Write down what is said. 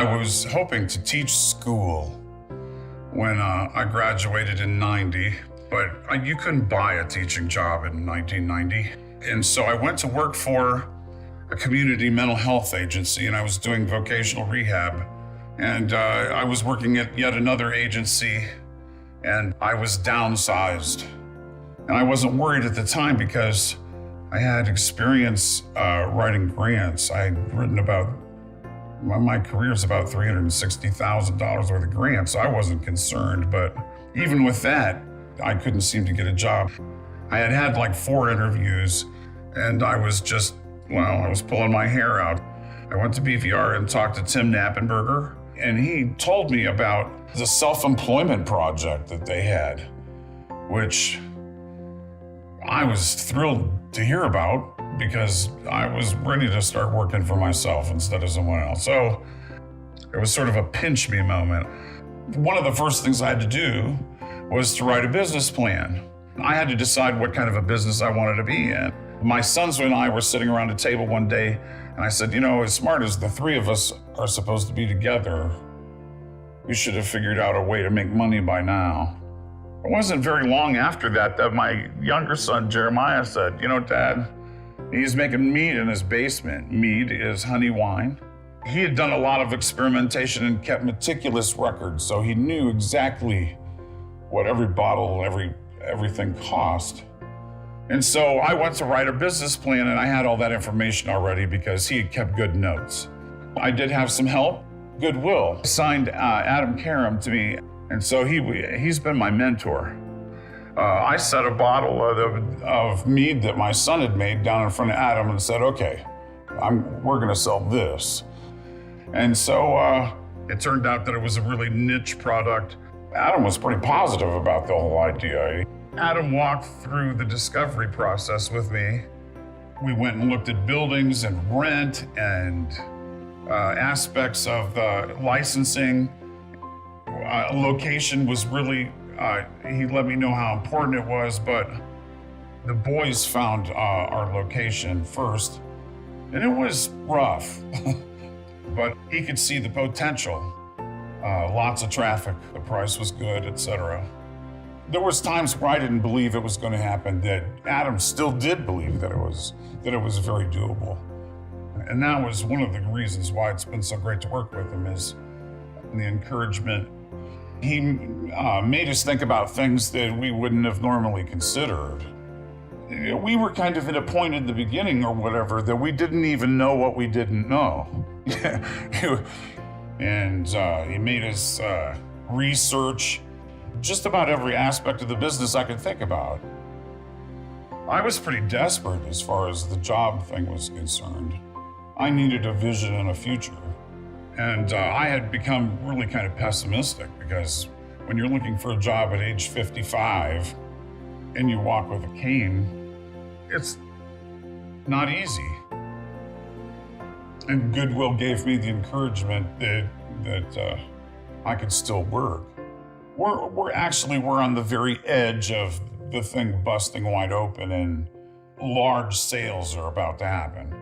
I was hoping to teach school when I graduated in '90, but you couldn't buy a teaching job in 1990. And so I went to work for a community mental health agency, and I was doing vocational rehab. And I was working at yet another agency, and I was downsized. And I wasn't worried at the time because I had experience writing grants. I had written about, my career's about $360,000 worth of grants. So I wasn't concerned, but even with that, I couldn't seem to get a job. I had had like 4 interviews, and I was just, I was pulling my hair out. I went to BVR and talked to Tim Knappenberger, and he told me about the self-employment project that they had, which I was thrilled to hear about because I was ready to start working for myself instead of someone else. So it was sort of a pinch me moment. One of the first things I had to do was to write a business plan. I had to decide what kind of a business I wanted to be in. My sons and I were sitting around a table one day, and I said, as smart as the 3 of us are supposed to be together, we should have figured out a way to make money by now. It wasn't very long after that my younger son, Jeremiah, said, Dad, he's making mead in his basement. Mead is honey wine. He had done a lot of experimentation and kept meticulous records, so he knew exactly what every bottle, everything cost. And so I went to write a business plan, and I had all that information already because he had kept good notes. I did have some help. Goodwill signed Adam Karam to me, and so he's been my mentor. I set a bottle of mead that my son had made down in front of Adam and said, okay, we're gonna sell this. And so it turned out that it was a really niche product. Adam was pretty positive about the whole idea. Adam walked through the discovery process with me. We went and looked at buildings and rent and aspects of the licensing. Location was really, he let me know how important it was, but the boys found our location first, and it was rough, but he could see the potential. Lots of traffic, the price was good, etc. There was times where I didn't believe it was going to happen that Adam still did believe that it was very doable. And that was one of the reasons why it's been so great to work with him, is the encouragement. He made us think about things that we wouldn't have normally considered. We were kind of at a point in the beginning or whatever that we didn't even know what we didn't know. And he made us research just about every aspect of the business I could think about. I was pretty desperate as far as the job thing was concerned. I needed a vision and a future. And I had become really kind of pessimistic because when you're looking for a job at age 55 and you walk with a cane, it's not easy. And Goodwill gave me the encouragement that I could still work. We're on the very edge of the thing busting wide open, and large sales are about to happen.